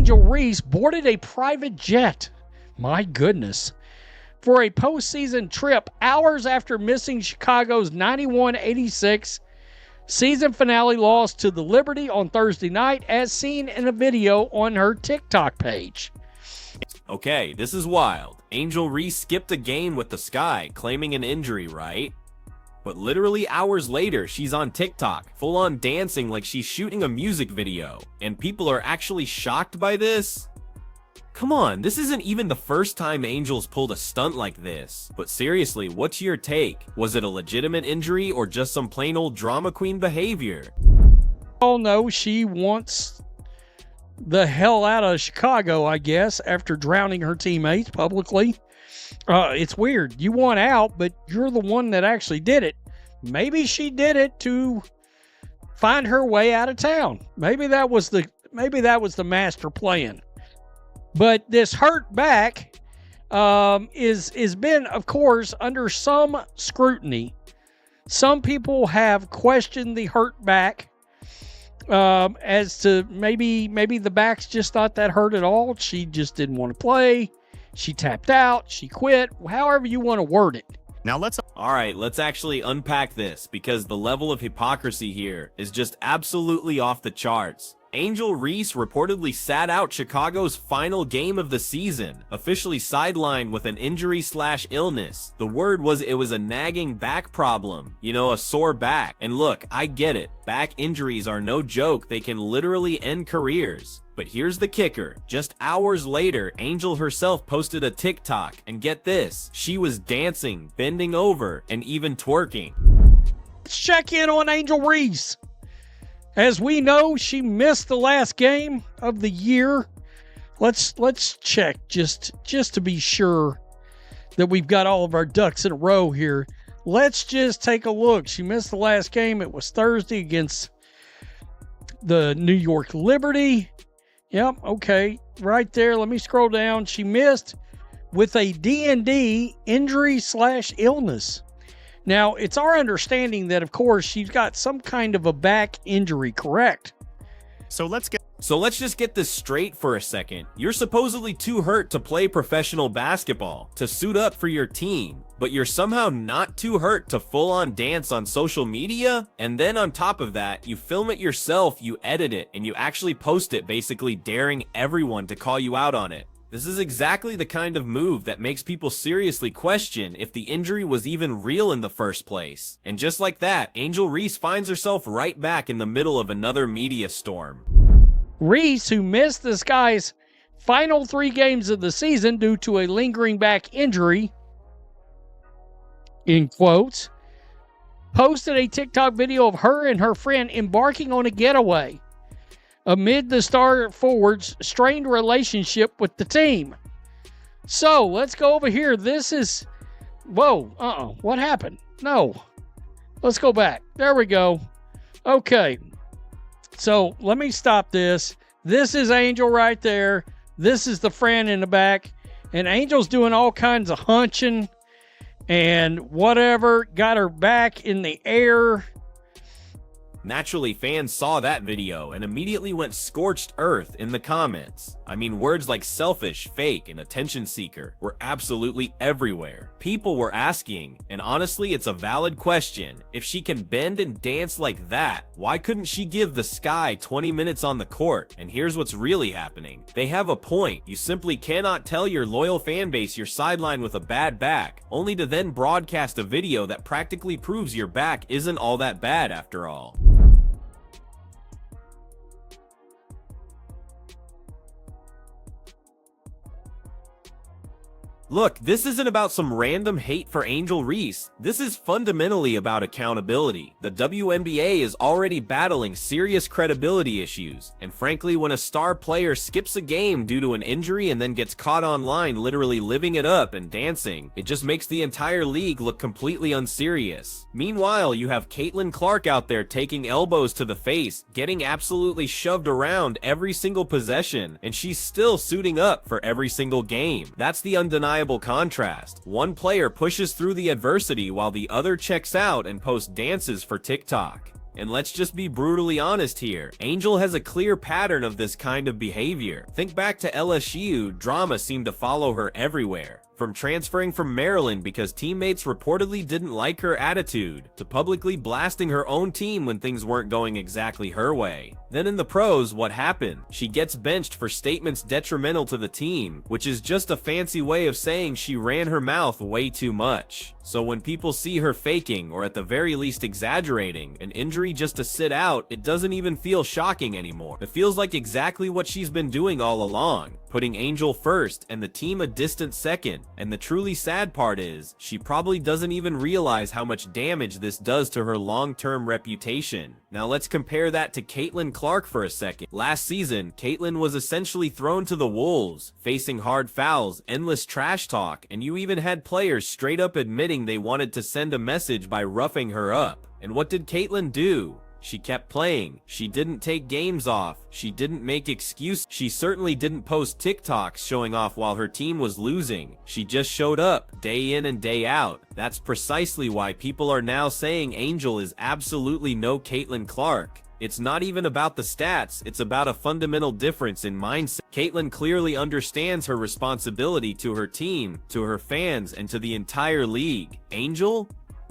Angel Reese boarded a private jet. My goodness. For a postseason trip hours after missing Chicago's 91-86 season finale loss to the Liberty on Thursday night, as seen in a video on her TikTok page. Okay, this is wild. Angel Reese skipped a game with the Sky, claiming an injury, right? But literally hours later, she's on TikTok, full-on dancing like she's shooting a music video. And people are actually shocked by this? Come on, this isn't even the first time Angel's pulled a stunt like this. But seriously, what's your take? Was it a legitimate injury or just some plain old drama queen behavior? Oh no, she wants the hell out of Chicago, I guess, after drowning her teammates publicly. It's weird. You want out, but you're the one that actually did it. Maybe she did it to find her way out of town. Maybe that was the master plan. But this hurt back is been, of course, under some scrutiny. Some people have questioned the hurt back as to maybe the back's just not that hurt at all. She just didn't want to play. She tapped out. She quit. However you want to word it. Now Alright, let's actually unpack this, because the level of hypocrisy here is just absolutely off the charts. Angel Reese reportedly sat out Chicago's final game of the season, officially sidelined with an injury/illness. The word was it was a nagging back problem, you know, a sore back. And look, I get it, back injuries are no joke, they can literally end careers. But here's the kicker, just hours later, Angel herself posted a TikTok, and get this, she was dancing, bending over, and even twerking. Let's check in on Angel Reese. As we know, she missed the last game of the year. Let's check just to be sure that we've got all of our ducks in a row here. Let's just take a look. She missed the last game. It was Thursday against the New York Liberty. Yep, okay, right there. Let me scroll down. She missed with a D&D injury/illness. Now, it's our understanding that, of course, she's got some kind of a back injury, correct? So let's just get this straight for a second. You're supposedly too hurt to play professional basketball, to suit up for your team, but you're somehow not too hurt to full-on dance on social media? And then on top of that, you film it yourself, you edit it, and you actually post it, basically daring everyone to call you out on it. This is exactly the kind of move that makes people seriously question if the injury was even real in the first place. And just like that, Angel Reese finds herself right back in the middle of another media storm. Reese, who missed the Sky's final 3 games of the season due to a lingering back injury, in quotes, posted a TikTok video of her and her friend embarking on a getaway amid the star forward's strained relationship with the team. So, let's go over here. This is... Whoa, what happened? No. Let's go back. There we go. Okay. So, let me stop this. This is Angel right there. This is the friend in the back. And Angel's doing all kinds of hunching and whatever. Got her back in the air. Naturally, fans saw that video and immediately went scorched earth in the comments. I mean, words like selfish, fake, and attention seeker were absolutely everywhere. People were asking, and honestly, it's a valid question, if she can bend and dance like that, why couldn't she give the Sky 20 minutes on the court? And here's what's really happening. They have a point. You simply cannot tell your loyal fan base you're sidelined with a bad back, only to then broadcast a video that practically proves your back isn't all that bad after all. Look, this isn't about some random hate for Angel Reese. This is fundamentally about accountability. The WNBA is already battling serious credibility issues, and frankly, when a star player skips a game due to an injury and then gets caught online literally living it up and dancing, it just makes the entire league look completely unserious. Meanwhile, you have Caitlin Clark out there taking elbows to the face, getting absolutely shoved around every single possession, and she's still suiting up for every single game. That's the undeniable contrast. One player pushes through the adversity while the other checks out and posts dances for TikTok. And let's just be brutally honest here. Angel has a clear pattern of this kind of behavior. Think back to LSU, drama seemed to follow her everywhere. From transferring from Maryland because teammates reportedly didn't like her attitude, to publicly blasting her own team when things weren't going exactly her way. Then in the pros, what happened? She gets benched for statements detrimental to the team, which is just a fancy way of saying she ran her mouth way too much. So when people see her faking, or at the very least exaggerating, an injury just to sit out, it doesn't even feel shocking anymore. It feels like exactly what she's been doing all along, putting Angel first and the team a distant second. And the truly sad part is, she probably doesn't even realize how much damage this does to her long-term reputation. Now let's compare that to Caitlin Clark for a second. Last season, Caitlin was essentially thrown to the wolves, facing hard fouls, endless trash talk, and you even had players straight up admitting they wanted to send a message by roughing her up. And what did Caitlin do? She kept playing. She didn't take games off. She didn't make excuses. She certainly didn't post TikToks showing off while her team was losing. She just showed up, day in and day out. That's precisely why people are now saying Angel is absolutely no Caitlin Clark. It's not even about the stats, it's about a fundamental difference in mindset. Caitlin clearly understands her responsibility to her team, to her fans, and to the entire league. Angel?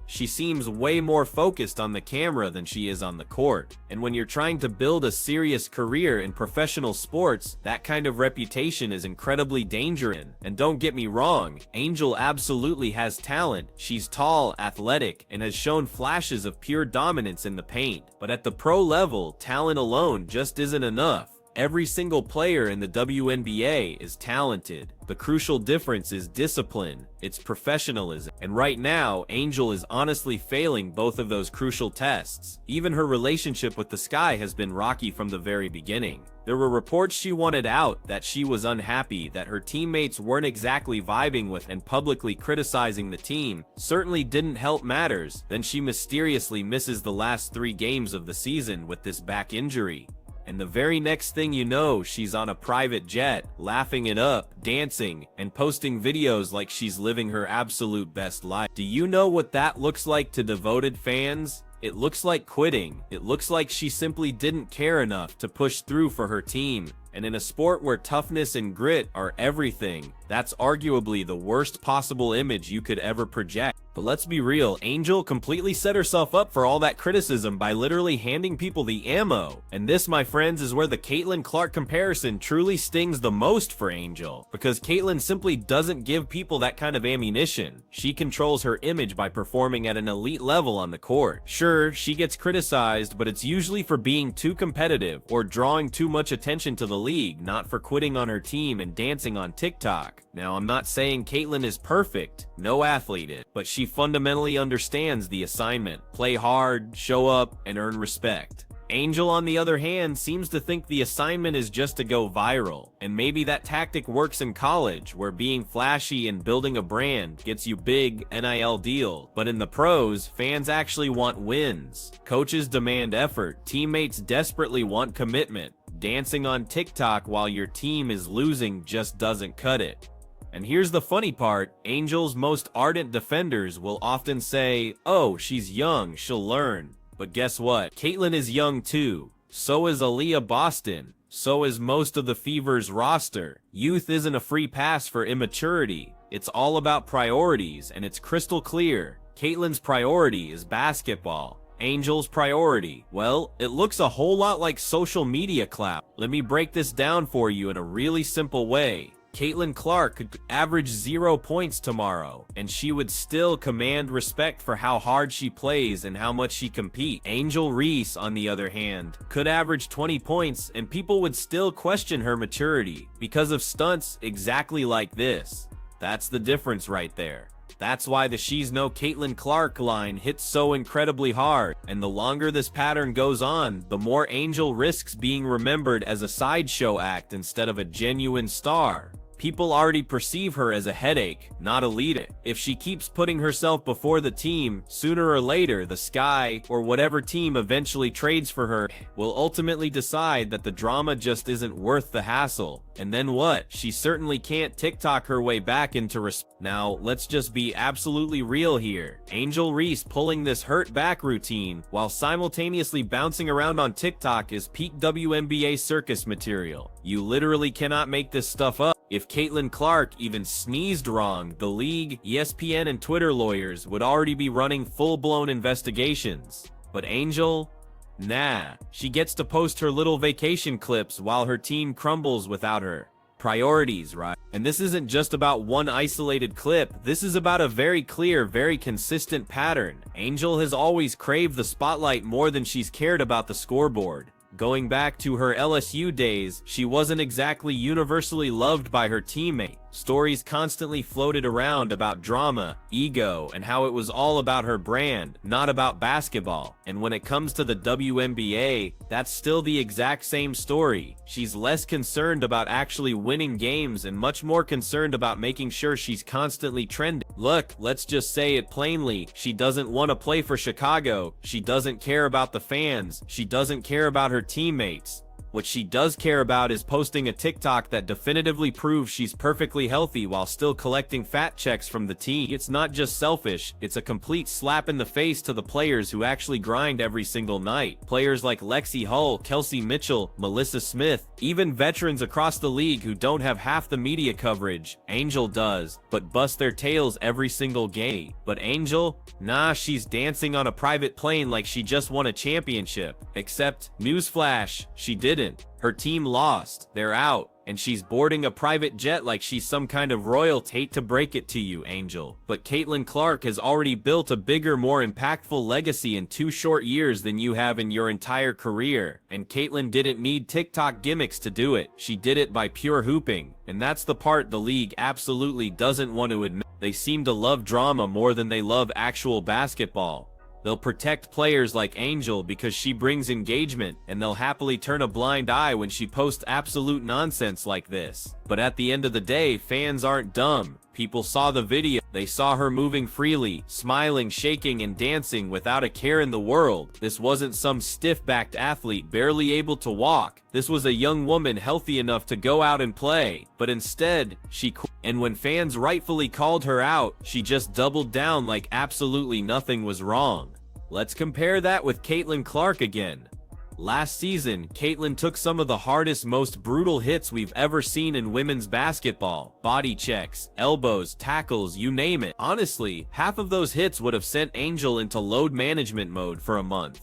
She seems way more focused on the camera than she is on the court. And when you're trying to build a serious career in professional sports, that kind of reputation is incredibly dangerous. And don't get me wrong, Angel absolutely has talent. She's tall, athletic, and has shown flashes of pure dominance in the paint. But at the pro level, talent alone just isn't enough. Every single player in the WNBA is talented. The crucial difference is discipline, it's professionalism. And right now, Angel is honestly failing both of those crucial tests. Even her relationship with the Sky has been rocky from the very beginning. There were reports she wanted out, that she was unhappy, that her teammates weren't exactly vibing with, and publicly criticizing the team certainly didn't help matters. Then she mysteriously misses the last 3 games of the season with this back injury. And the very next thing you know, she's on a private jet, laughing it up, dancing, and posting videos like she's living her absolute best life. Do you know what that looks like to devoted fans? It looks like quitting. It looks like she simply didn't care enough to push through for her team. And in a sport where toughness and grit are everything, that's arguably the worst possible image you could ever project. But let's be real, Angel completely set herself up for all that criticism by literally handing people the ammo. And this, my friends, is where the Caitlin Clark comparison truly stings the most for Angel. Because Caitlin simply doesn't give people that kind of ammunition. She controls her image by performing at an elite level on the court. Sure, she gets criticized, but it's usually for being too competitive or drawing too much attention to the league, not for quitting on her team and dancing on TikTok. Now, I'm not saying Caitlin is perfect, no athlete is, but she fundamentally understands the assignment: play hard, show up, and earn respect. Angel, on the other hand, seems to think the assignment is just to go viral, and maybe that tactic works in college, where being flashy and building a brand gets you big NIL deals. But in the pros, fans actually want wins. Coaches demand effort, teammates desperately want commitment. Dancing on TikTok while your team is losing just doesn't cut it. And here's the funny part, Angel's most ardent defenders will often say, "Oh, she's young, she'll learn." But guess what? Caitlin is young too. So is Aaliyah Boston. So is most of the Fever's roster. Youth isn't a free pass for immaturity. It's all about priorities, and it's crystal clear. Caitlin's priority is basketball. Angel's priority, well, it looks a whole lot like social media clout. Let me break this down for you in a really simple way. Caitlin Clark could average 0 points tomorrow, and she would still command respect for how hard she plays and how much she competes. Angel Reese, on the other hand, could average 20 points and people would still question her maturity because of stunts exactly like this. That's the difference right there. That's why the "she's no Caitlin Clark" line hits so incredibly hard, and the longer this pattern goes on, the more Angel risks being remembered as a sideshow act instead of a genuine star. People already perceive her as a headache, not a leader. If she keeps putting herself before the team, sooner or later the Sky, or whatever team eventually trades for her, will ultimately decide that the drama just isn't worth the hassle. And then what? She certainly can't TikTok her way back into respect. Now, let's just be absolutely real here. Angel Reese pulling this hurt back routine while simultaneously bouncing around on TikTok is peak WNBA circus material. You literally cannot make this stuff up. If Caitlin Clark even sneezed wrong, the league, ESPN, and Twitter lawyers would already be running full-blown investigations. But Angel? Nah. She gets to post her little vacation clips while her team crumbles without her. Priorities, right? And this isn't just about one isolated clip, this is about a very clear, very consistent pattern. Angel has always craved the spotlight more than she's cared about the scoreboard. Going back to her LSU days, she wasn't exactly universally loved by her teammates. Stories constantly floated around about drama, ego, and how it was all about her brand, not about basketball. And when it comes to the WNBA, that's still the exact same story. She's less concerned about actually winning games and much more concerned about making sure she's constantly trending. Look, let's just say it plainly, she doesn't want to play for Chicago, she doesn't care about the fans, she doesn't care about her teammates. What she does care about is posting a TikTok that definitively proves she's perfectly healthy while still collecting fat checks from the team. It's not just selfish, it's a complete slap in the face to the players who actually grind every single night. Players like Lexi Hull, Kelsey Mitchell, Melissa Smith, even veterans across the league who don't have half the media coverage. Angel does, but bust their tails every single game. But Angel? Nah, she's dancing on a private plane like she just won a championship. Except, newsflash, she didn't. Her team lost, they're out, and she's boarding a private jet like she's some kind of royalty. Hate to break it to you, Angel, but Caitlin Clark has already built a bigger, more impactful legacy in 2 short years than you have in your entire career. And Caitlin didn't need TikTok gimmicks to do it. She did it by pure hooping. And that's the part the league absolutely doesn't want to admit. They seem to love drama more than they love actual basketball. They'll protect players like Angel because she brings engagement, and they'll happily turn a blind eye when she posts absolute nonsense like this. But at the end of the day, fans aren't dumb. People saw the video. They saw her moving freely, smiling, shaking, and dancing without a care in the world. This wasn't some stiff-backed athlete barely able to walk. This was a young woman healthy enough to go out and play. But instead, she quit. And when fans rightfully called her out, she just doubled down like absolutely nothing was wrong. Let's compare that with Caitlin Clark again. Last season, Caitlin took some of the hardest, most brutal hits we've ever seen in women's basketball. Body checks, elbows, tackles, you name it. Honestly, half of those hits would have sent Angel into load management mode for a month.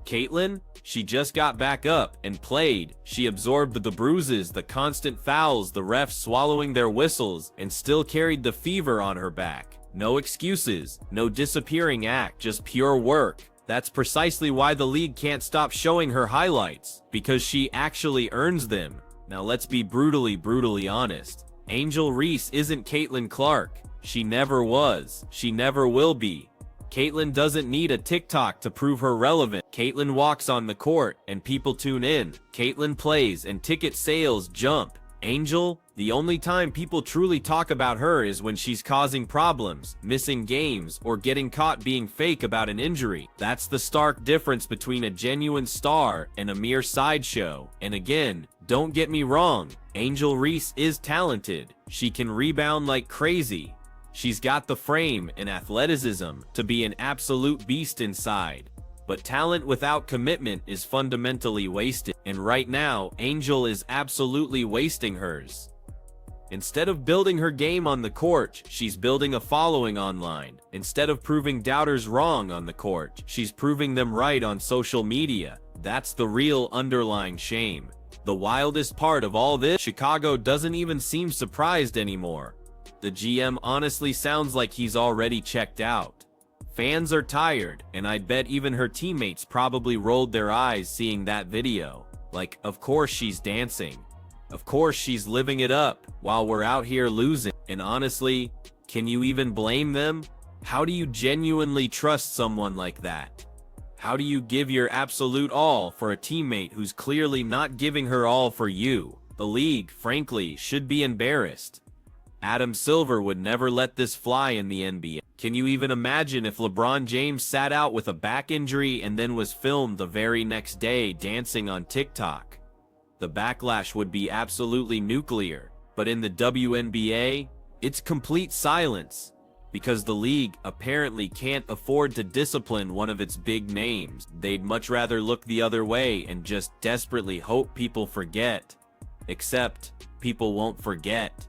Caitlin? She just got back up and played. She absorbed the bruises, the constant fouls, the refs swallowing their whistles, and still carried the fever on her back. No excuses, no disappearing act, just pure work. That's precisely why the league can't stop showing her highlights, because she actually earns them. Now let's be brutally honest. Angel Reese isn't Caitlin Clark. She never was. She never will be. Caitlin doesn't need a TikTok to prove her relevant. Caitlin walks on the court and people tune in. Caitlin plays and ticket sales jump. Angel? The only time people truly talk about her is when she's causing problems, missing games, or getting caught being fake about an injury. That's the stark difference between a genuine star and a mere sideshow. And again, don't get me wrong, Angel Reese is talented. She can rebound like crazy. She's got the frame and athleticism to be an absolute beast inside. But talent without commitment is fundamentally wasted. And right now, Angel is absolutely wasting hers. Instead of building her game on the court, she's building a following online. Instead of proving doubters wrong on the court, she's proving them right on social media. That's the real underlying shame. The wildest part of all this, Chicago doesn't even seem surprised anymore. The GM honestly sounds like he's already checked out. Fans are tired, and I'd bet even her teammates probably rolled their eyes seeing that video. Like, of course she's dancing. Of course she's living it up, while we're out here losing. And honestly, can you even blame them? How do you genuinely trust someone like that? How do you give your absolute all for a teammate who's clearly not giving her all for you? The league, frankly, should be embarrassed. Adam Silver would never let this fly in the NBA. Can you even imagine if LeBron James sat out with a back injury and then was filmed the very next day dancing on TikTok? The backlash would be absolutely nuclear. But in the WNBA, it's complete silence, because the league apparently can't afford to discipline one of its big names. They'd much rather look the other way and just desperately hope people forget. Except, people won't forget.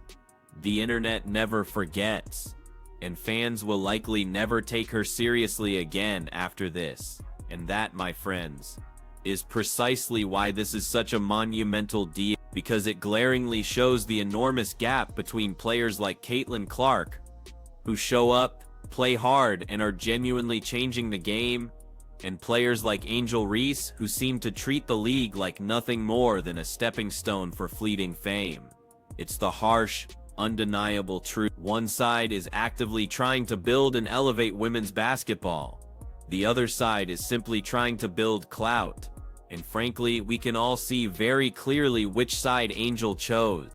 The internet never forgets. And fans will likely never take her seriously again after this. And that, my friends, is precisely why this is such a monumental deal, because it glaringly shows the enormous gap between players like Caitlin Clark, who show up, play hard, and are genuinely changing the game, and players like Angel Reese, who seem to treat the league like nothing more than a stepping stone for fleeting fame. It's the harsh, undeniable truth. One side is actively trying to build and elevate women's basketball. The other side is simply trying to build clout. And frankly, we can all see very clearly which side Angel chose.